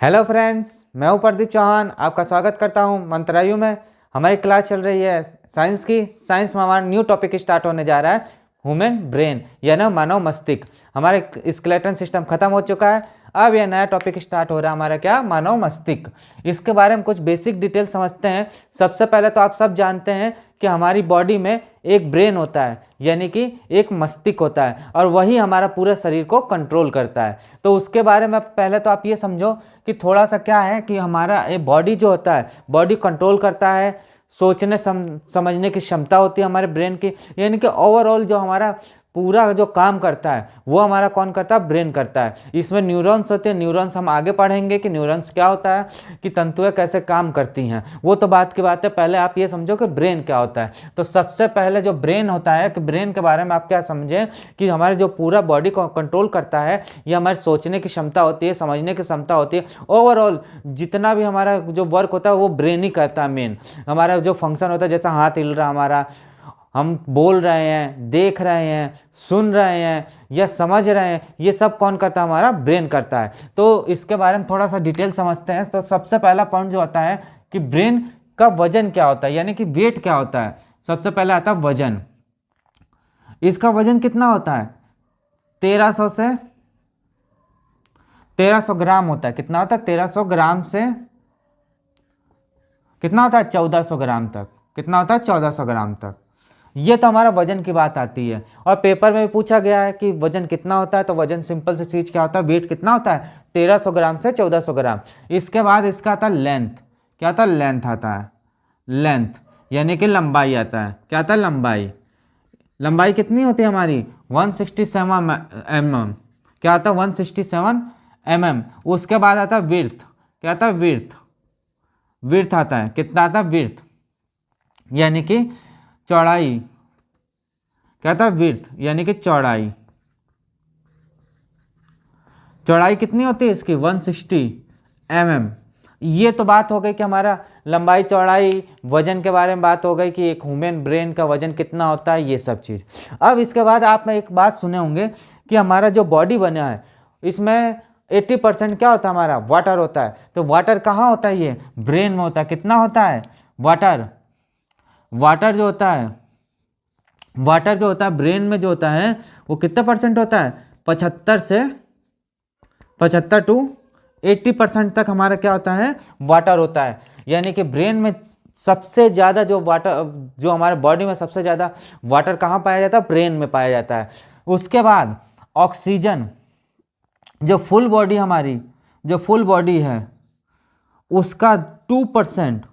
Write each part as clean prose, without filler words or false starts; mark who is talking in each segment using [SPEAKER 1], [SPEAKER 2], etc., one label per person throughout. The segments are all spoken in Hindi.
[SPEAKER 1] हेलो फ्रेंड्स, मैं हूं प्रदीप चौहान। आपका स्वागत करता हूं मंत्रायु में। हमारी क्लास चल रही है साइंस की। साइंस में हमारा न्यू टॉपिक स्टार्ट होने जा रहा है ह्यूमन ब्रेन, यानी मानव मस्तिष्क। हमारे स्केलेटन सिस्टम खत्म हो चुका है, अब यह नया टॉपिक स्टार्ट हो रहा है हमारा, क्या, मानव मस्तिष्क। इसके बारे में कुछ बेसिक डिटेल समझते हैं। सबसे पहले तो आप सब जानते हैं कि हमारी बॉडी में एक ब्रेन होता है, यानी कि एक मस्तिष्क होता है, और वही हमारा पूरे शरीर को कंट्रोल करता है। तो उसके बारे में पहले तो आप ये समझो कि थोड़ा सा क्या है कि हमारा ये बॉडी जो होता है, बॉडी कंट्रोल करता है, सोचने समझने की क्षमता होती है हमारे ब्रेन की, यानी कि ओवरऑल जो हमारा पूरा जो काम करता है वो हमारा कौन करता है, ब्रेन करता है। इसमें न्यूरॉन्स होते हैं, न्यूरॉन्स हम आगे पढ़ेंगे कि न्यूरॉन्स क्या होता है, कि तंतुएं कैसे काम करती हैं, वो तो बात की बात है। पहले आप ये समझो कि ब्रेन क्या होता है। तो सबसे पहले जो ब्रेन होता है, कि ब्रेन के बारे में आप क्या समझें कि हमारे जो पूरा बॉडी को कंट्रोल करता है, ये हमारे सोचने की क्षमता होती है, समझने की क्षमता होती है। ओवरऑल जितना भी हमारा जो वर्क होता है वो ब्रेन ही करता है। मेन हमारा जो फंक्शन होता है, जैसा हाथ हिल रहा हमारा, हम बोल रहे हैं, देख रहे हैं, सुन रहे हैं या समझ रहे हैं, ये सब कौन करता है, हमारा ब्रेन करता है। तो इसके बारे में थोड़ा सा डिटेल समझते हैं। तो सबसे पहला पॉइंट जो होता है कि ब्रेन का वजन क्या होता है, यानी कि वेट क्या होता है। सबसे पहले आता है वजन। इसका वजन कितना होता है, 1300 से 1300 ग्राम होता है। कितना होता है, 1300 ग्राम से कितना होता है, 1400 ग्राम तक। कितना होता है, 1400 ग्राम तक। ये तो हमारा वजन की बात आती है। और पेपर में भी पूछा गया है कि वजन कितना होता है, तो वजन सिंपल सी चीज क्या होता है, वेट कितना होता है, 1300 ग्राम से 1400 ग्राम। इसके बाद इसका आता है लेंथ। क्या आता है, लेंथ आता है। लेंथ यानी कि लंबाई आता है। क्या आता है, लंबाई। लंबाई कितनी होती है हमारी, 167 mm। क्या आता है, 167 mm। उसके बाद आता है विड्थ। क्या आता है, विड्थ। विड्थ आता है, कितना आता है, विड्थ यानी कि चौड़ाई। क्या था, विड्थ यानी कि चौड़ाई। चौड़ाई कितनी होती है इसकी, 160 mm। ये तो बात हो गई कि हमारा लंबाई चौड़ाई। वजन के बारे में बात हो गई कि एक ह्यूमन ब्रेन का वजन कितना होता है, ये सब चीज़। अब इसके बाद आप में एक बात सुने होंगे कि हमारा जो बॉडी बना है, इसमें 80% क्या होता है, हमारा वाटर होता है। तो वाटर कहाँ होता है, ये ब्रेन में होता है। कितना होता है, वाटर। वाटर जो होता है, वाटर जो होता है ब्रेन में जो होता है, वो कितने परसेंट होता है, 75 टू 80% तक हमारा क्या होता है, वाटर होता है। यानी कि ब्रेन में सबसे ज़्यादा जो वाटर, जो हमारे बॉडी में सबसे ज़्यादा वाटर कहाँ पाया जाता है, ब्रेन में पाया जाता है। उसके बाद ऑक्सीजन, जो फुल बॉडी हमारी, जो फुल बॉडी है उसका 2%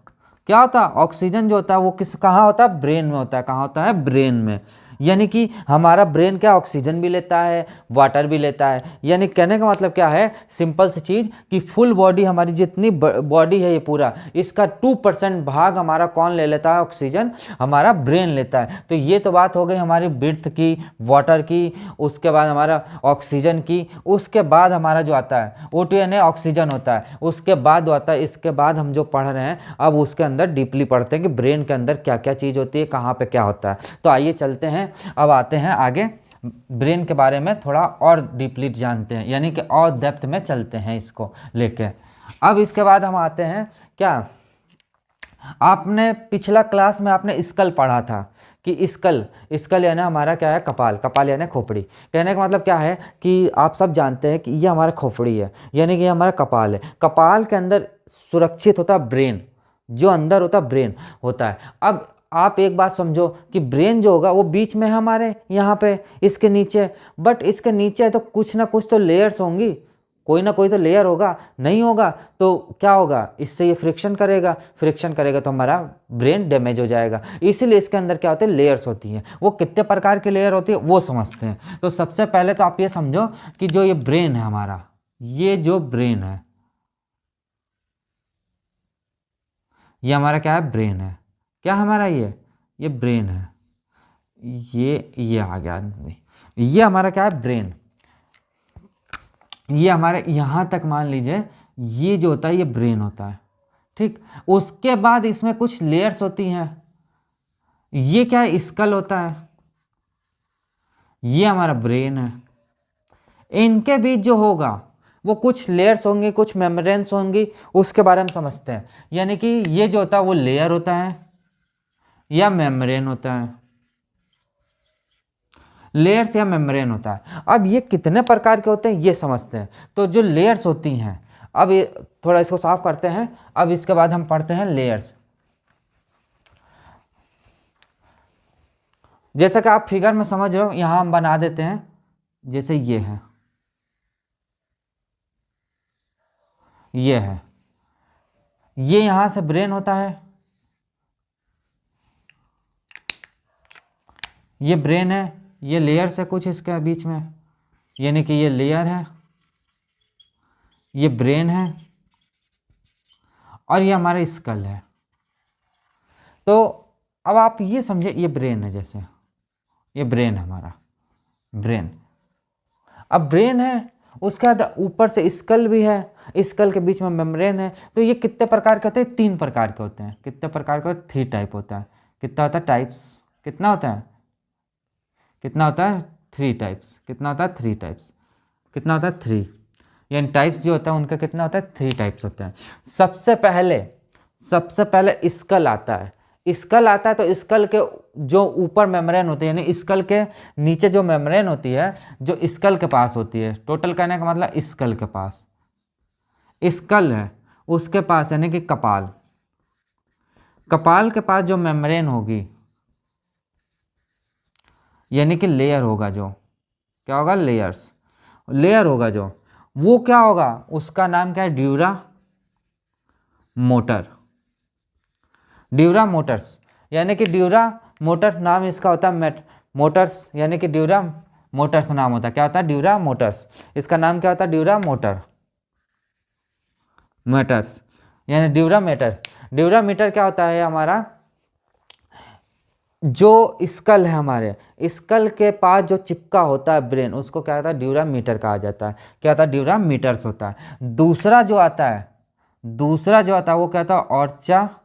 [SPEAKER 1] क्या होता है, ऑक्सीजन जो होता है वो कहाँ होता है, ब्रेन में होता है। कहाँ होता है, ब्रेन में। यानी कि हमारा ब्रेन क्या, ऑक्सीजन भी लेता है, वाटर भी लेता है। यानी कहने का मतलब क्या है, सिंपल सी चीज़, कि फुल बॉडी हमारी जितनी बॉडी है ये पूरा, इसका 2% भाग हमारा कौन ले लेता है, ऑक्सीजन, हमारा ब्रेन लेता है। तो ये तो बात हो गई हमारी ब्रीथ की, वाटर की, उसके बाद हमारा ऑक्सीजन की। उसके बाद हमारा जो आता है O2 यानी ऑक्सीजन होता है। उसके बाद आता है, इसके बाद हम जो पढ़ रहे हैं अब उसके अंदर डीपली पढ़ते हैं कि ब्रेन के अंदर क्या क्या चीज़ होती है, कहाँ पे क्या होता है। तो आइए चलते हैं, अब आते हैं आगे, ब्रेन के बारे में थोड़ा और डीपली जानते हैं, यानी कि और डेप्थ में चलते हैं इसको लेके। अब इसके बाद हम आते हैं, क्या, आपने पिछला क्लास में आपने स्कल पढ़ा था कि स्कल, स्कल यानी हमारा क्या है, कपाल। कपाल यानी खोपड़ी। कहने का मतलब क्या है कि आप सब जानते हैं कि ये हमारा खोपड़ी है, यानी कि ये हमारा कपाल है। कपाल के अंदर सुरक्षित होता है ब्रेन, जो अंदर होता है ब्रेन होता है। अब आप एक बात समझो कि ब्रेन जो होगा वो बीच में है हमारे, यहाँ पे इसके नीचे। बट इसके नीचे तो कुछ ना कुछ तो लेयर्स होंगी, कोई ना कोई तो लेयर होगा। नहीं होगा तो क्या होगा, इससे ये फ्रिक्शन करेगा, फ्रिक्शन करेगा तो हमारा ब्रेन डैमेज हो जाएगा। इसीलिए इसके अंदर क्या होते हैं, लेयर्स होती हैं। वो कितने प्रकार की लेयर होती है वो समझते हैं। तो सबसे पहले तो आप ये समझो कि जो ये ब्रेन है हमारा, ये जो ब्रेन है, ये हमारा क्या है, ब्रेन है। क्या हमारा ये ब्रेन है। ये आ गया आदमी, ये हमारा क्या है, ब्रेन। ये हमारे यहाँ तक मान लीजिए, ये जो होता है ये ब्रेन होता है, ठीक। उसके बाद इसमें कुछ लेयर्स होती हैं। ये क्या है, स्कल होता है, ये हमारा ब्रेन है। इनके बीच जो होगा वो कुछ लेयर्स होंगी, कुछ मेम्ब्रेन्स होंगी, उसके बारे में समझते हैं। यानी कि ये जो होता है वो लेयर होता है या मेम्ब्रेन होता है, लेयर्स या मेम्ब्रेन होता है। अब ये कितने प्रकार के होते हैं ये समझते हैं। तो जो लेयर्स होती हैं, अब ये थोड़ा इसको साफ करते हैं, अब इसके बाद हम पढ़ते हैं लेयर्स। जैसा कि आप फिगर में समझ रहे हो, यहां हम बना देते हैं, जैसे ये है, ये है, ये यहां से ब्रेन होता है, ये ब्रेन है, ये लेयर से कुछ इसके बीच में, यानी कि ये लेयर है, ये ब्रेन है, और ये हमारा स्कल है। तो अब आप ये समझे, ये ब्रेन है, जैसे ये ब्रेन है हमारा, ब्रेन। अब ब्रेन है, उसके बाद ऊपर से स्कल भी है, स्कल के बीच में मेम्ब्रेन है। तो ये कितने प्रकार के होते हैं? 3 प्रकार के होते हैं। कितने प्रकार के? 3 टाइप होता है। कितना होता है टाइप्स? कितना होता है? कितना होता है? 3 टाइप्स। कितना होता है? 3 टाइप्स। कितना होता है? 3। यानी टाइप्स जो होता है उनका कितना होता है? 3 टाइप्स होता है। सबसे पहले स्कल आता है। स्कल आता है तो स्कल के जो ऊपर मेम्ब्रेन होती है, यानी स्कल के नीचे जो मेम्ब्रेन होती है, जो स्कल के पास होती है, टोटल कहने का मतलब स्कल के पास, स्कल है उसके पास, यानी कि कपाल, कपाल के पास जो मेम्ब्रेन होगी, यानी कि लेयर होगा, जो क्या होगा? लेयर्स, लेयर होगा जो, वो क्या होगा? उसका नाम क्या है? Dura motor, dura Motors. यानी कि ड्यूरा मोटर नाम इसका होता है, मोटर्स, यानी कि ड्यूरा मोटर्स नाम होता है। क्या होता है? Dura Motors. इसका नाम क्या होता है? ड्यूरा मोटर्स, यानी ड्यूरा मीटर्स। ड्यूरा मीटर क्या होता है? हमारा जो स्कल है, हमारे स्कल के पास जो चिपका होता है ब्रेन, उसको क्या होता है? ड्यूरा मीटर कहा जाता है। क्या होता है? ड्यूरा मीटर्स होता है। दूसरा जो आता है वो क्या होता है? ऑर्चानॉइड।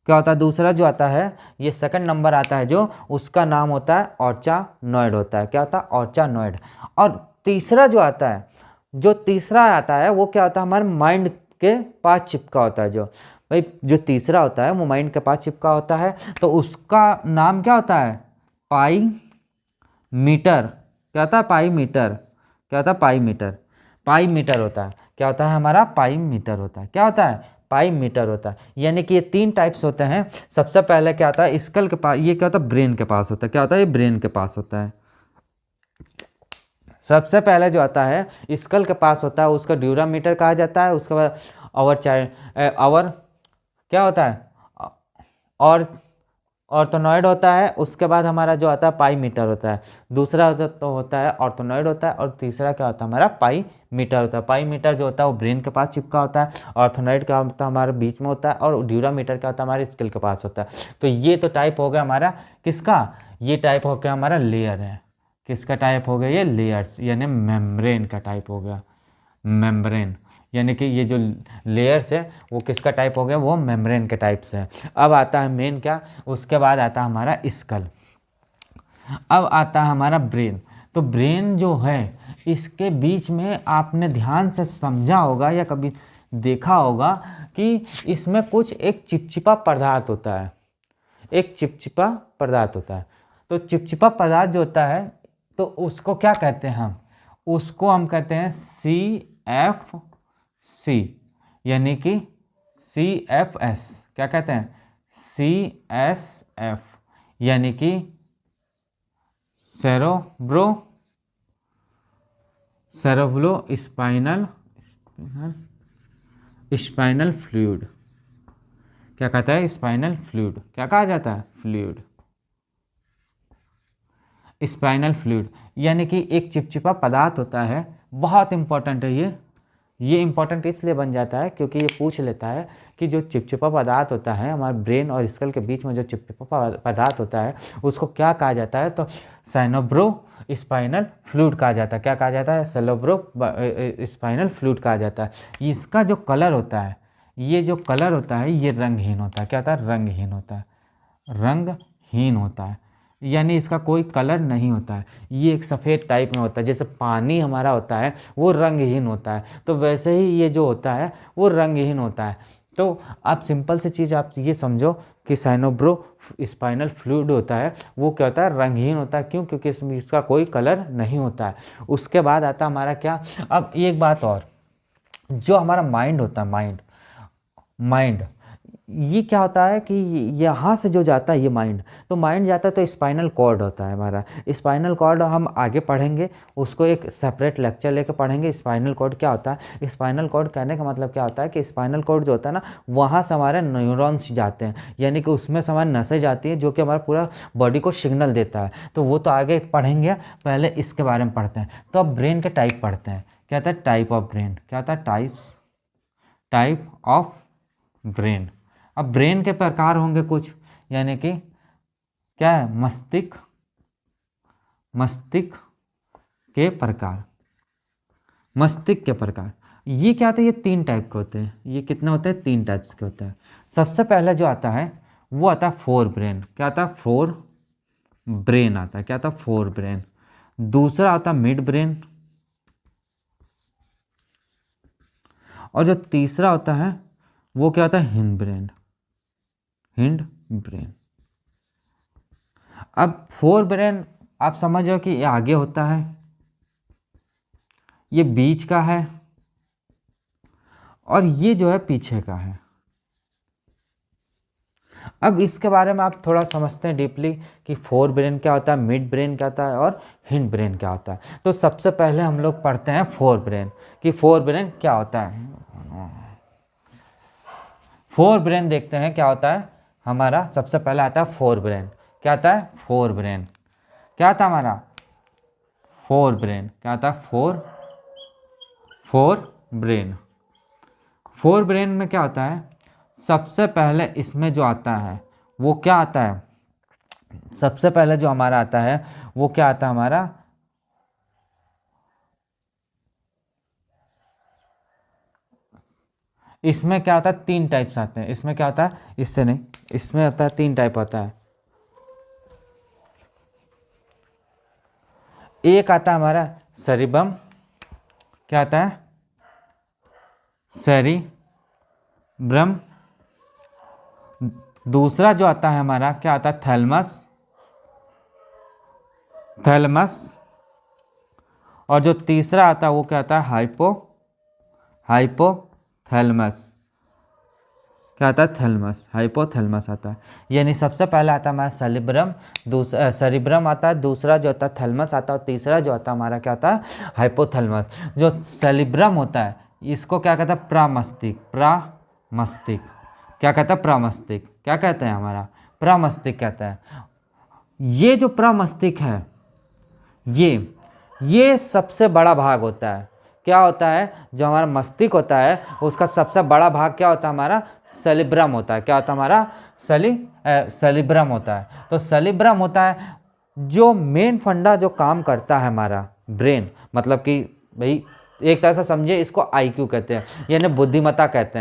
[SPEAKER 1] क्या होता है? दूसरा जो आता है, ये सेकंड नंबर आता है जो, उसका नाम होता है ऑर्चानॉइड होता है। क्या होता है? ऑर्चानॉइड। और तीसरा जो आता है, वो क्या होता है? हमारे माइंड के पास चिपका होता है। जो भाई जो तीसरा होता है वो माइंड के पास चिपका होता है, तो उसका नाम क्या होता है? Pia mater. क्या होता है? Pia mater. क्या होता है? Pia metre. पाई मीटर होता है। क्या होता है? हमारा पाई मीटर होता है। क्या होता है? पाई मीटर होता है। यानी कि ये 3 टाइप्स होते हैं। सबसे पहले क्या होता है? स्कल के पास, ये क्या होता है? ब्रेन के पास होता है। क्या होता है? ये ब्रेन के पास होता है। सबसे पहले जो आता है स्कल के पास होता है, उसका ड्यूरा मीटर कहा जाता है। उसके बाद आवर क्या होता है? और ऑर्थोनॉइड होता है। उसके बाद हमारा जो आता है पाई मीटर होता है। दूसरा होता है ऑर्थोनॉइड होता है, और तीसरा क्या होता है? हमारा पाई मीटर होता है। पाई मीटर जो होता है वो ब्रेन के पास चिपका होता है। ऑर्थोनॉइड क्या होता है? हमारे बीच में होता है। और ड्यूरा मीटर क्या होता है? हमारे स्कल के पास होता है। तो ये तो टाइप हो गया हमारा किसका? ये टाइप हो गया हमारा लेयर है। किसका टाइप हो गया? ये लेयर्स, यानी मेम्ब्रेन का टाइप हो गया। मेम्ब्रेन, यानी कि ये जो लेयर्स है वो किसका टाइप हो गया? वो मेम्ब्रेन के टाइप से है। अब आता है मेन क्या, उसके बाद आता है हमारा स्कल। अब आता है हमारा ब्रेन। तो ब्रेन जो है, इसके बीच में आपने ध्यान से समझा होगा या कभी देखा होगा कि इसमें कुछ एक चिपचिपा पदार्थ होता है। एक चिपचिपा पदार्थ होता है। तो चिपचिपा पदार्थ जो होता है, तो उसको क्या कहते हैं? उसको हम कहते हैं CFC, यानी कि CFS। क्या कहते हैं? CSF, यानी कि सेरेब्रो स्पाइनल फ्लूइड। क्या कहता है? Spinal fluid. क्या कहा जाता है? फ्लूइड, स्पाइनल फ्लूइड, यानी कि एक चिपचिपा पदार्थ होता है। बहुत इंपॉर्टेंट है ये इंपॉर्टेंट इसलिए बन जाता है क्योंकि ये पूछ लेता है कि जो चिपचिपा पदार्थ होता है हमारे ब्रेन और स्कल के बीच में, जो चिपचिपा पदार्थ होता है उसको क्या कहा जाता है? तो सेरेब्रो स्पाइनल फ्लूइड कहा जाता है। क्या कहा जाता है? सेरेब्रो स्पाइनल फ्लूइड कहा जाता है। इसका जो कलर होता है, ये जो कलर होता है, ये रंगहीन होता है। क्या होता है? रंगहीन होता है। रंगहीन होता है। यानी इसका कोई कलर नहीं होता है, ये एक सफ़ेद टाइप में होता है। जैसे पानी हमारा होता है वो रंगहीन होता है, तो वैसे ही ये जो होता है वो रंगहीन होता है। तो आप सिंपल सी चीज़ आप ये समझो कि साइनोब्रो स्पाइनल फ्लूइड होता है वो क्या होता है, रंगहीन होता है। क्यों? क्योंकि इसमें इसका कोई कलर नहीं होता है। उसके बाद आता है हमारा क्या, अब एक बात और, जो हमारा माइंड होता है, माइंड ये क्या होता है कि यहाँ से जो जाता है ये माइंड, तो माइंड जाता है तो स्पाइनल कॉर्ड होता है हमारा। स्पाइनल कॉर्ड हम आगे पढ़ेंगे, उसको एक सेपरेट लेक्चर लेके पढ़ेंगे। स्पाइनल कॉर्ड क्या होता है, स्पाइनल कॉर्ड कहने का मतलब क्या होता है कि स्पाइनल कॉर्ड जो होता है ना, वहाँ से हमारे न्यूरॉन्स जाते हैं, यानी कि उसमें से हमारी नसें जाती हैं जो कि हमारा पूरा बॉडी को सिग्नल देता है। तो वो तो आगे पढ़ेंगे, पहले इसके बारे में पढ़ते हैं। तो अब ब्रेन के टाइप पढ़ते हैं। क्या होता है टाइप ऑफ ब्रेन, क्या होता है टाइप ऑफ ब्रेन। अब ब्रेन के प्रकार होंगे कुछ, यानी कि क्या है, मस्तिष्क के प्रकार, मस्तिष्क के प्रकार। ये क्या होता है, ये 3 टाइप के होते हैं। ये कितने होते हैं, 3 टाइप्स के होते हैं। सबसे पहले जो आता है वो आता है फोर ब्रेन। क्या आता है, फोर ब्रेन आता है। क्या आता है, फोर ब्रेन। दूसरा आता है मिड ब्रेन, और जो तीसरा होता है वो क्या होता है, हिंड ब्रेन। अब फोर ब्रेन आप समझ रहे हो कि ये आगे होता है, ये बीच का है, और ये जो है पीछे का है। अब इसके बारे में आप थोड़ा समझते हैं डीपली कि फोर ब्रेन क्या होता है, मिड ब्रेन क्या होता है, और हिंड ब्रेन क्या होता है। तो सबसे पहले हम लोग पढ़ते हैं फोर ब्रेन, कि फोर ब्रेन क्या होता है। फोर ब्रेन देखते हैं क्या होता है हमारा। सबसे पहले आता है फोर ब्रेन। क्या आता है, फोर ब्रेन। क्या आता है हमारा, फोर ब्रेन। क्या आता है, फोर ब्रेन। फोर ब्रेन में क्या होता है, सबसे पहले इसमें जो आता है वो क्या आता है, सबसे पहले जो हमारा आता है वो क्या आता है हमारा, इसमें क्या होता है, 3 टाइप्स आते हैं। इसमें क्या होता है, इससे नहीं, इसमें आता है 3 टाइप आता है। एक आता है हमारा सेरिब्रम। क्या आता है, सेरिब्रम। दूसरा जो आता है हमारा क्या आता है, थैलमस। और जो तीसरा आता है वो क्या आता है, हाइपोथैलेमस। क्या आता है, थैलमस, हाइपोथैलेमस आता है। यानी सबसे पहले आता है हमारा सेरिब्रम, दूसरा सेरिब्रम आता है, दूसरा जो होता है थैलमस आता है, और तीसरा जो आता है हमारा क्या आता है, हाइपोथैलेमस। जो सेरिब्रम होता है इसको क्या कहता है, प्रमस्तिष्क। क्या कहता है, प्रमस्तिष्क। क्या कहते हैं हमारा, प्रमस्तिष्क कहता है। ये जो प्रमस्तिष्क है ये सबसे बड़ा भाग होता है। क्या होता है, जो हमारा मस्तिष्क होता है उसका सबसे बड़ा भाग क्या होता है हमारा, सेरिब्रम होता है। क्या होता है हमारा, सेरिब्रम होता है। तो सेरिब्रम होता है जो मेन फंडा जो काम करता है हमारा ब्रेन, मतलब कि भाई एक तरह से समझिए इसको आईक्यू कहते हैं, यानी बुद्धिमत्ता कहते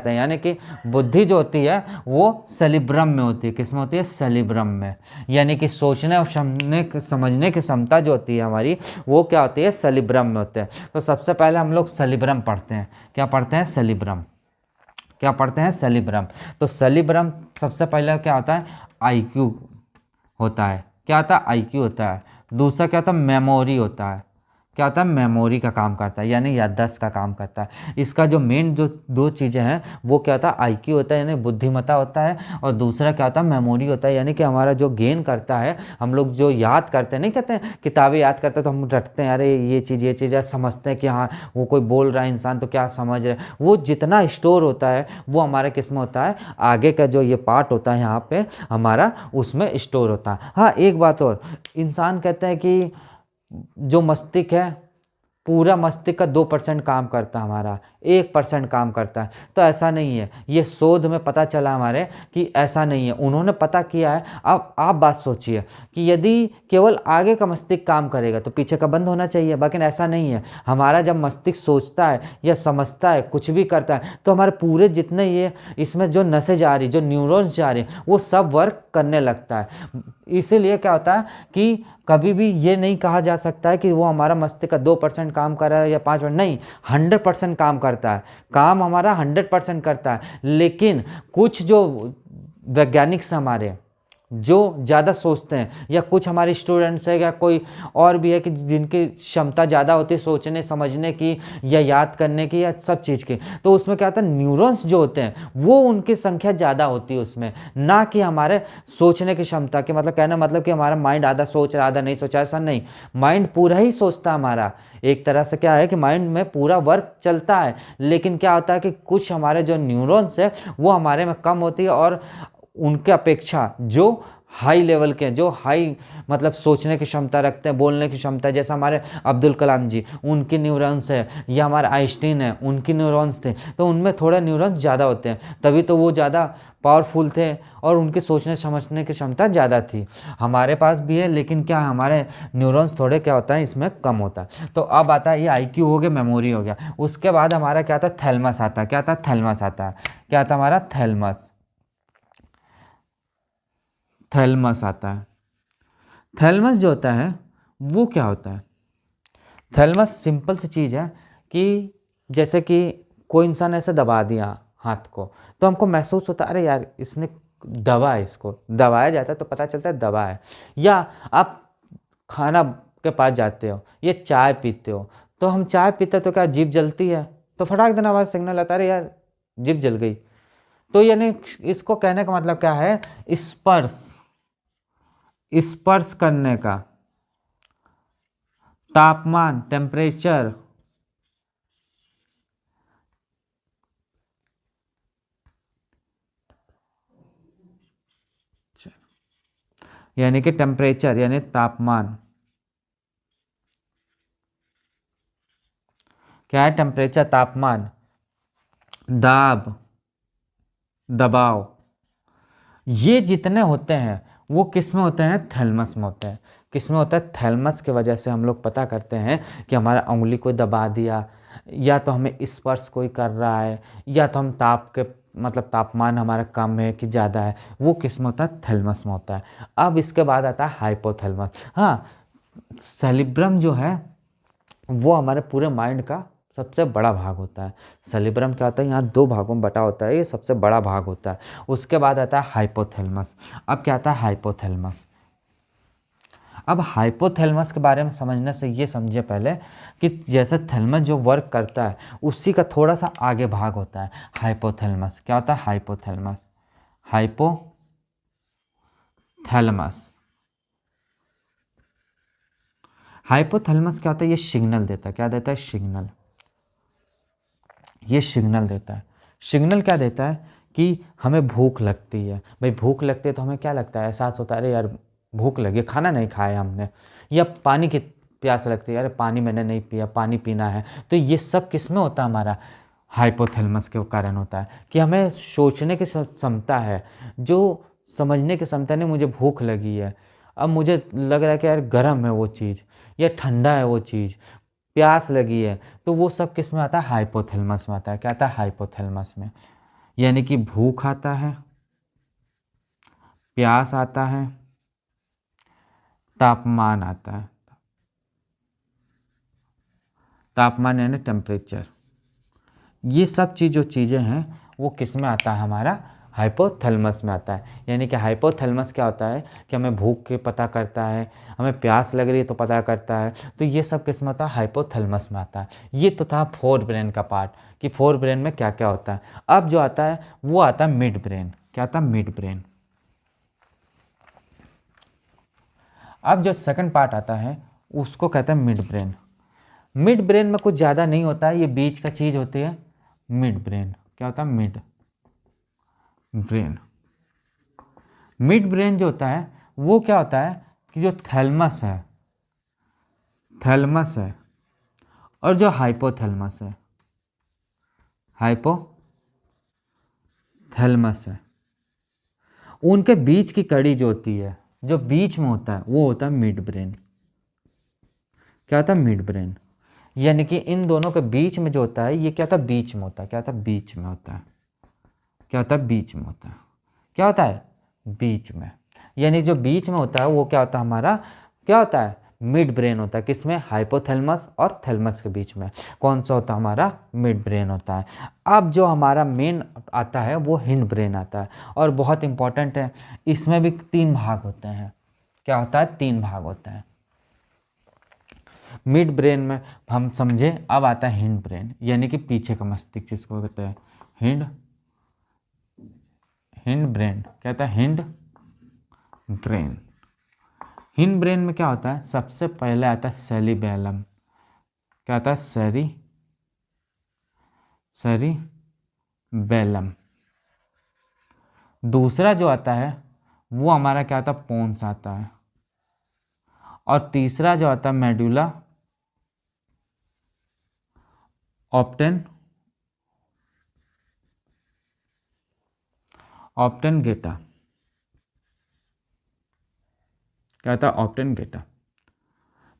[SPEAKER 1] हैं। यानी कि बुद्धि जो होती है वो सेरिब्रम में होती है। किस में होती है, सेरिब्रम में। यानी कि सोचने और समझने की क्षमता जो होती है हमारी वो क्या होती है, सेरिब्रम में होते हैं। तो सबसे पहले हम लोग सेरिब्रम पढ़ते हैं। क्या पढ़ते हैं, सेरिब्रम। क्या पढ़ते हैं, सेरिब्रम। तो सेरिब्रम सबसे पहले क्या होता है, आईक्यू होता है। क्या होता है, आईक्यू होता है। दूसरा क्या होता है, मेमोरी होता है। क्या होता है, मेमोरी का काम करता है, यानी याददाश्त का काम करता है। इसका जो मेन जो 2 चीज़ें हैं वो क्या होता है, आईक्यू होता है यानी बुद्धिमत्ता होता है, और दूसरा क्या होता है, मेमोरी होता है, यानी कि हमारा जो गेन करता है, हम लोग जो याद करते हैं, नहीं कहते हैं किताबें याद करते हैं तो हम रटते हैं, अरे ये चीज़ समझते हैं कि हाँ वो कोई बोल रहा है इंसान तो क्या समझ रहे हैं। वो जितना स्टोर होता है वो हमारे किस में होता है, आगे का जो ये पार्ट होता है यहाँ पे हमारा उसमें स्टोर होता है। हाँ एक बात और, इंसान कहते हैं कि जो मस्तिष्क है पूरा मस्तिष्क का 2% काम करता है, हमारा 1% काम करता है। तो ऐसा नहीं है, ये शोध में पता चला हमारे कि ऐसा नहीं है, उन्होंने पता किया है। अब आप बात सोचिए कि यदि केवल आगे का मस्तिष्क काम करेगा तो पीछे का बंद होना चाहिए, लेकिन ऐसा नहीं है। हमारा जब मस्तिष्क सोचता है या समझता है, कुछ भी करता है, तो हमारे पूरे जितने ये इसमें जो नसें जा रही, जो न्यूरॉन्स जा रही, वो सब वर्क करने लगता है। इसीलिए क्या होता है कि कभी भी ये नहीं कहा जा सकता है कि वो हमारा मस्तिष्क का 2% काम कर रहा है या 5%, नहीं, 100% काम करता है। काम हमारा 100% करता है, लेकिन कुछ जो वैज्ञानिक से हमारे जो ज़्यादा सोचते हैं, या कुछ हमारे स्टूडेंट्स है या कोई और भी है कि जिनकी क्षमता ज़्यादा होती है सोचने समझने की या याद करने की या सब चीज़ की, तो उसमें क्या होता है, न्यूरॉन्स जो होते हैं वो उनकी संख्या ज़्यादा होती है उसमें, ना कि हमारे सोचने की क्षमता की। मतलब कहना मतलब कि हमारा माइंड आधा सोच रहा आधा नहीं सोचा, ऐसा नहीं। माइंड पूरा ही सोचता है हमारा, एक तरह से क्या है कि माइंड में पूरा वर्क चलता है, लेकिन क्या होता है कि कुछ हमारे जो न्यूरॉन्स है वो हमारे में कम होती है, और उनके अपेक्षा जो हाई लेवल के, जो हाई मतलब सोचने की क्षमता रखते हैं, बोलने की क्षमता, जैसे हमारे अब्दुल कलाम जी, उनकी न्यूरॉन्स है, या हमारे आइंस्टीन है, उनकी न्यूरॉन्स थे, तो उनमें थोड़ा न्यूरॉन्स ज़्यादा होते हैं, तभी तो वो ज़्यादा पावरफुल थे और उनके सोचने समझने की क्षमता ज़्यादा थी। हमारे पास भी है, लेकिन क्या हमारे न्यूरॉन्स थोड़े क्या होता है इसमें कम होता है। तो अब आता है ये आईक्यू हो गया, मेमोरी हो गया। उसके बाद हमारा क्या आता है, थैलमस आता है। क्या आता है, थैलमस आता है। क्या आता है हमारा, थैलमस। थैलमस आता है। थैलमस जो होता है वो क्या होता है, थैलमस सिंपल सी चीज़ है कि जैसे कि कोई इंसान ऐसे दबा दिया हाथ को, तो हमको महसूस होता है अरे यार इसने दबा है, इसको दबाया जाता है तो पता चलता है दबा है। या आप खाना के पास जाते हो, ये चाय पीते हो, तो हम चाय पीते तो क्या जीभ जलती है, तो फटाक देना हमारा सिग्नल आता है अरे यार जीभ जल गई। तो यानी इसको कहने का मतलब क्या है, स्पर्श, स्पर्श करने का, तापमान, टेम्परेचर, यानी कि टेम्परेचर यानी तापमान। क्या है, टेम्परेचर, तापमान, दाब, दबाव, ये जितने होते हैं वो किस में होते हैं, थैलमस में होते हैं। किस में होता है, थैलमस की वजह से हम लोग पता करते हैं कि हमारा उंगली कोई दबा दिया, या तो हमें स्पर्श कोई कर रहा है, या तो हम ताप के मतलब तापमान हमारा कम है कि ज़्यादा है, वो किस में होता है, थैलमस में होता है। अब इसके बाद आता है हाइपोथैलमस। हाँ, सेरिब्रम जो है वो हमारे पूरे माइंड का सबसे बड़ा भाग होता है। सेरिब्रम क्या होता है, यहाँ 2 भागों में बटा होता है, ये सबसे बड़ा भाग होता है। उसके बाद आता है हाइपोथैलमस। अब क्या आता है, हाइपोथैलमस। अब हाइपोथैलमस के बारे में समझने से ये समझिए पहले कि जैसे थैलमस जो वर्क करता है उसी का थोड़ा सा आगे भाग होता है हाइपोथैलमस। क्या होता है, हाइपोथैलमस। हाइपोथैलमस, हाइपोथैलमस क्या होता है, ये सिग्नल देता है। क्या देता है, सिग्नल। ये सिग्नल देता है। सिग्नल क्या देता है कि हमें भूख लगती है। भाई भूख लगती है तो हमें क्या लगता है, एहसास होता है अरे यार भूख लगी, खाना नहीं खाया हमने। या पानी की प्यास लगती है, अरे पानी मैंने नहीं पिया, पानी पीना है। तो ये सब किस में होता है, हमारा हाइपोथैलेमस के कारण होता है कि हमें सोचने की क्षमता है, जो समझने की क्षमता नहीं, मुझे भूख लगी है, अब मुझे लग रहा है कि यार गर्म है वो चीज़ या ठंडा है वो चीज़, प्यास लगी है, तो वो सब किस में आता है, हाइपोथैलेमस में आता है। क्या आता है, हाइपोथैलेमस में। यानी कि भूख आता है, प्यास आता है, तापमान आता है। तापमान यानी टेम्परेचर। ये सब जो चीज़ें हैं वो किस में आता है, हमारा हाइपोथैलेमस में आता है। यानी कि हाइपोथैलेमस क्या होता है कि हमें भूख के पता करता है, हमें प्यास लग रही है तो पता करता है। तो ये सब किस में होता है, हाइपोथैलेमस में आता है। ये तो था फोर ब्रेन का पार्ट कि फोर ब्रेन में क्या क्या होता है। अब जो आता है वो आता है मिड ब्रेन। क्या आता है, मिड ब्रेन। अब जो सेकंड पार्ट आता है उसको कहते हैं मिड ब्रेन। मिड ब्रेन में कुछ ज़्यादा नहीं होता है, ये बीच का चीज़ होती है मिड ब्रेन। क्या होता है, मिड ब्रेन। मिड ब्रेन जो होता है वो क्या होता है कि जो थैलमस है, थैलमस है और जो हाइपोथैलेमस है, हाइपोथैलेमस है, उनके बीच की कड़ी जो होती है, जो बीच में होता है, वो होता है मिड ब्रेन। क्या होता है? Mid brain. यानी कि इन दोनों के बीच में जो होता है, ये क्या होता है? बीच में होता है। क्या होता है? बीच में होता है। क्या होता है? बीच में होता है। क्या होता है? बीच में। यानी जो बीच में होता है वो क्या होता है? हमारा क्या होता है? मिड ब्रेन होता है। किसमें? हाइपोथैलेमस और थैलेमस के बीच में कौन सा होता है? हमारा मिड ब्रेन होता है। अब जो हमारा मेन आता है वो हिंड ब्रेन आता है, और बहुत इंपॉर्टेंट है। इसमें भी 3 भाग होते हैं। क्या होता है? 3 भाग होते हैं। मिड ब्रेन में हम समझे। अब आता है हिंड ब्रेन, यानी कि पीछे का मस्तिष्क, जिसको कहते हैं हिंड ब्रेन। क्या होता है? Hind brain. हिंड ब्रेन में क्या होता है? सबसे पहले आता है सेरिबेलम। क्या आता है? सेरिबेलम। दूसरा जो आता है वो हमारा क्या आता है? पोन्स आता है। और तीसरा जो आता है मेडुला ऑब्टेनगेटा। क्या होता है? ऑब्टेनगेटा,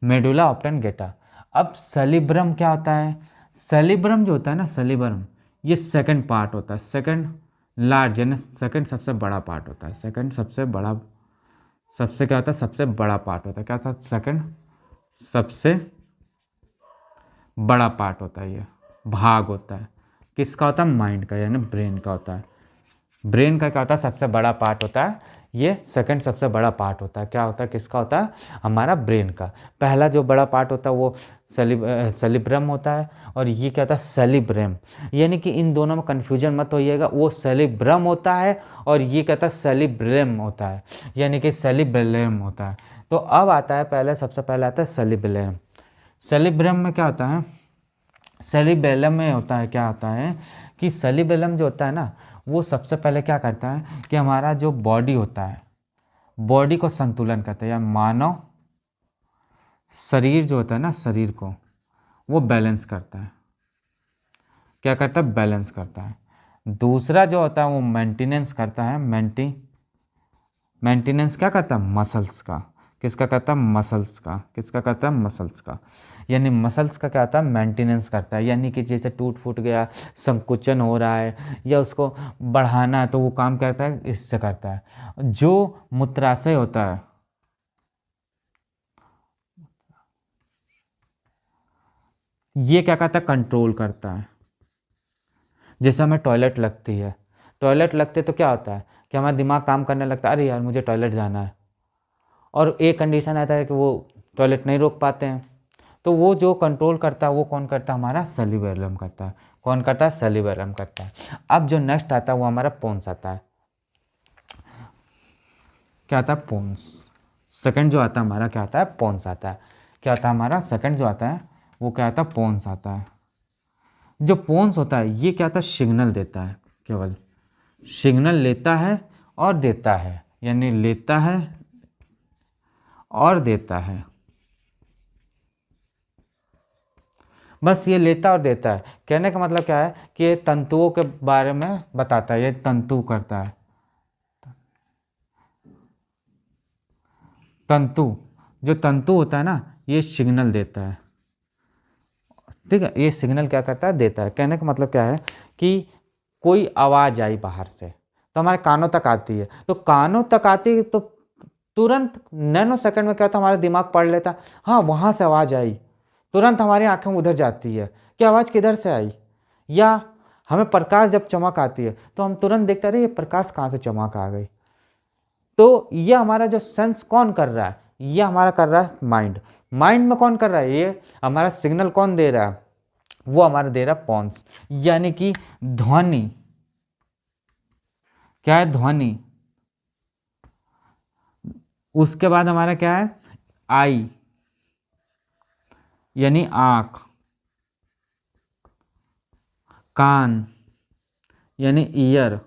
[SPEAKER 1] मेडुला ऑब्टेनगेटा। अब सेरिब्रम क्या होता है? सेरिब्रम जो होता है ना, सेरिब्रम, ये सेकंड पार्ट होता है। सेकंड लार्ज, यानी सेकंड सबसे बड़ा पार्ट होता है। सेकंड सबसे बड़ा, सबसे क्या होता है? सबसे बड़ा पार्ट होता है। क्या था? सेकंड सबसे बड़ा पार्ट होता है। ये भाग होता है। किसका होता है? माइंड का, यानी ब्रेन का होता है। ब्रेन का क्या होता है? सबसे बड़ा पार्ट होता है। ये सेकंड सबसे बड़ा पार्ट होता है। क्या होता है? किसका होता है? हमारा ब्रेन का। पहला जो बड़ा पार्ट होता है वो सेरिब्रम होता है, और ये क्या होता है? सेरिब्रम। यानी कि इन दोनों में कन्फ्यूजन मत होइएगा, वो सेरिब्रम होता है और ये क्या होता है? सेरिब्रम होता है, यानी कि सेरिब्रम होता है। तो अब आता है पहले, सबसे पहले आता है सेरिब्रम। सेरिब्रम में क्या होता है? सेरिबेलम में होता है, क्या होता है कि सेरिबेलम जो होता है ना, वो सबसे पहले क्या करता है कि हमारा जो बॉडी होता है, बॉडी को संतुलन करता है, या मानव शरीर जो होता है ना, शरीर को वो बैलेंस करता है। क्या करता है? बैलेंस करता है। दूसरा जो होता है वो मेंटेनेंस करता है। मेंटेनेंस क्या करता है? मसल्स का। किसका करता है? मसल्स का। किसका करता है? मसल्स का। यानी मसल्स का क्या होता है? मेंटेनेंस करता है। यानी कि जैसे टूट फूट गया, संकुचन हो रहा है, या उसको बढ़ाना है, तो वो काम करता है, इससे करता है। जो मूत्राशय होता है, ये क्या करता है? कंट्रोल करता है। जैसे हमें टॉयलेट लगती है, टॉयलेट लगते तो क्या होता है कि हमारा दिमाग काम करने लगता है, अरे यार मुझे टॉयलेट जाना है, और एक कंडीशन आता है कि वो टॉयलेट नहीं रोक पाते हैं। तो वो जो कंट्रोल करता है वो कौन करता है? हमारा सेरिबेलम करता है। कौन करता है? सेरिबेलम करता है। अब जो नेक्स्ट आता है वो हमारा पोन्स आता है। क्या आता है? पोन्स। सेकंड जो आता है हमारा क्या आता है? पोन्स आता है। क्या आता है हमारा? सेकंड जो आता है वो क्या आता है? पोन्स आता है। जो पोन्स होता है ये क्या आता है? सिग्नल देता है। केवल सिग्नल लेता है और देता है, यानी लेता है और देता है। बस ये लेता और देता है। कहने का मतलब क्या है कि ये तंतुओं के बारे में बताता है, ये तंतु करता है। तंतु, जो तंतु होता है ना, ये सिग्नल देता है। ठीक है, ये सिग्नल क्या करता है? देता है। कहने का मतलब क्या है कि कोई आवाज़ आई बाहर से तो हमारे कानों तक आती है, तो कानों तक आती है तो तुरंत नैनो सेकंड में क्या होता है? हमारा दिमाग पढ़ लेता है, हाँ वहाँ से आवाज़ आई। तुरंत हमारी आंखें उधर जाती है कि आवाज़ किधर से आई। या हमें प्रकाश जब चमक आती है तो हम तुरंत देखते रहे ये प्रकाश कहाँ से चमक आ गई। तो ये हमारा जो सेंस कौन कर रहा है? ये हमारा कर रहा है माइंड। माइंड में कौन कर रहा है? ये हमारा सिग्नल कौन दे रहा है? वो हमारा दे रहा है पॉन्स। यानी कि ध्वनि। क्या है? ध्वनि। उसके बाद हमारा क्या है? आई, यानी आँख। कान, यानी ईयर।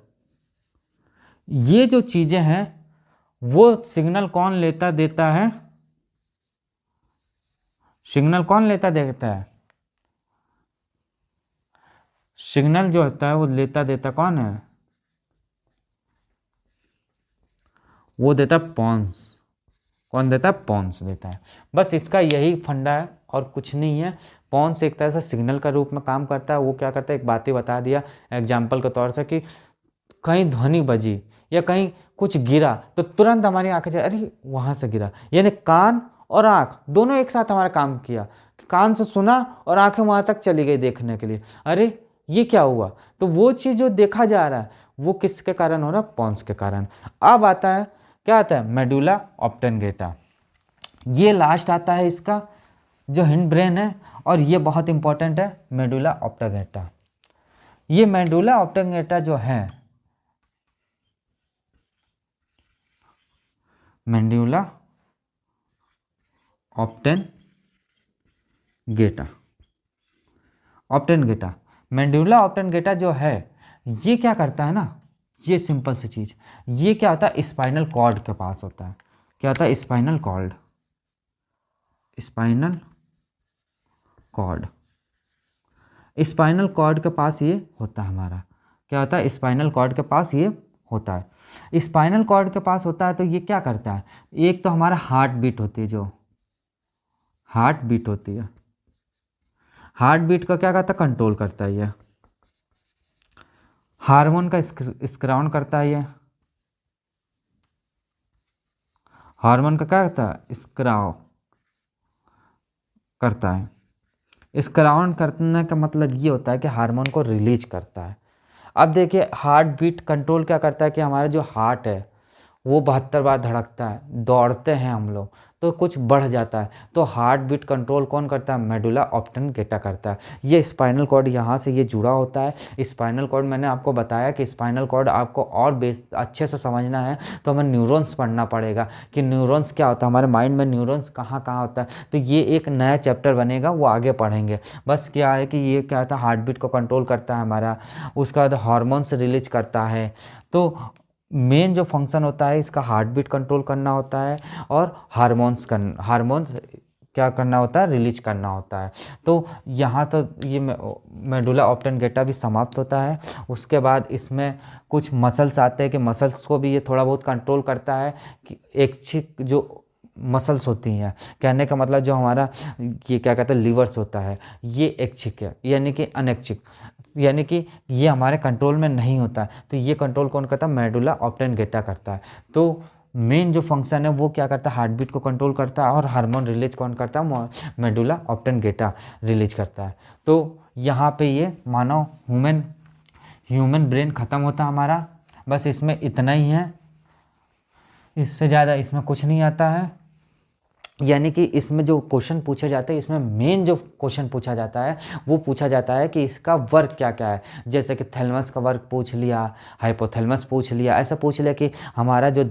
[SPEAKER 1] ये जो चीज़ें हैं वो सिग्नल कौन लेता देता है? सिग्नल कौन लेता देता है? सिग्नल जो होता है वो लेता देता कौन है, वो देता है पॉन्स। कौन देता है, पॉन्स देता है। बस इसका यही फंडा है और कुछ नहीं है। पॉन्स एक तरह से सिग्नल का रूप में काम करता है। वो क्या करता है, एक बात ही बता दिया एग्जाम्पल के तौर से कि कहीं ध्वनि बजी या कहीं कुछ गिरा तो तुरंत हमारी आंखें जाए, अरे वहाँ से गिरा, यानी कान और आँख दोनों एक साथ हमारा काम किया। कान से सुना और आंखें वहाँ तक चली गई देखने के लिए, अरे ये क्या हुआ। तो वो चीज़ जो देखा जा रहा है वो किसके कारण हो रहा है, पॉन्स के कारण। अब आता है, क्या आता है, मेडुला ऑब्टेंगेटा। ये लास्ट आता है इसका जो हिंड ब्रेन है, और ये बहुत इंपॉर्टेंट है, मेडुला ऑब्टेंगेटा। ये मेडुला ऑब्टेंगेटा जो है, मेडुला ऑब्टेंगेटा, ऑब्टेंगेटा, मेडुला ऑब्टेंगेटा जो है, ये क्या करता है ना, ये सिंपल सी चीज़, ये क्या होता है, स्पाइनल कॉर्ड के पास होता है। क्या होता है, spinal cord, spinal cord, spinal cord के पास ये होता है हमारा। क्या होता है, स्पाइनल कॉर्ड के पास ये होता है। स्पाइनल कॉर्ड के पास होता है तो ये क्या करता है, एक तो हमारा हार्ट बीट होती है, जो हार्ट बीट होती है, हार्ट बीट का क्या करता है, कंट्रोल करता है ये। हार्मोन का स्क्राउन करता है ये, हार्मोन का क्या करता है, स्क्राव करता है। स्क्राउन करने का मतलब ये होता है कि हार्मोन को रिलीज करता है। अब देखिए हार्ट बीट कंट्रोल क्या करता है कि हमारा जो हार्ट है वो 72 बार धड़कता है, दौड़ते हैं हम लोग तो कुछ बढ़ जाता है, तो हार्ट बीट कंट्रोल कौन करता है, मेडुला ऑब्टेंगेटा करता है। ये स्पाइनल कॉर्ड यहाँ से ये जुड़ा होता है। स्पाइनल कॉर्ड मैंने आपको बताया कि स्पाइनल कॉर्ड आपको और अच्छे से समझना है तो हमें न्यूरॉन्स पढ़ना पड़ेगा कि न्यूरॉन्स क्या होता है, हमारे माइंड में न्यूरॉन्स कहाँ कहाँ होता है। तो ये एक नया चैप्टर बनेगा, वो आगे पढ़ेंगे। बस क्या है कि ये क्या था, हार्ट बीट को कंट्रोल करता है हमारा, उसका बाद हार्मोन्स रिलीज करता है। तो मेन जो फंक्शन होता है इसका हार्ट बीट कंट्रोल करना होता है और हार्मोन्स क्या करना होता है, रिलीज करना होता है। तो यहाँ तो ये मेडुला ऑब्टेंगेटा भी समाप्त होता है। उसके बाद इसमें कुछ मसल्स आते हैं कि मसल्स को भी ये थोड़ा बहुत कंट्रोल करता है कि ऐच्छिक जो मसल्स होती हैं, कहने का मतलब जो हमारा ये क्या कहते हैं, लिवर्स होता है, ये ऐच्छिक है, यानी कि अनैच्छिक, यानी कि ये हमारे कंट्रोल में नहीं होता है। तो ये कंट्रोल कौन करता है, मेडुला ऑब्टेंगेटा करता है। तो मेन जो फंक्शन है वो क्या करता है, हार्ट बीट को कंट्रोल करता है और हार्मोन रिलीज कौन करता है, मेडुला ऑब्टेंगेटा रिलीज करता है। तो यहाँ पे ये मानव ह्यूमन ब्रेन ख़त्म होता है हमारा। बस इसमें इतना ही है, इससे ज़्यादा इसमें कुछ नहीं आता है। यानी कि इसमें जो क्वेश्चन पूछे जाते हैं, इसमें मेन जो क्वेश्चन पूछा जाता है वो पूछा जाता है कि इसका वर्क क्या क्या है। जैसे कि थैलेमस का वर्क पूछ लिया, हाइपोथैलेमस पूछ लिया, ऐसा पूछ लिया कि हमारा जो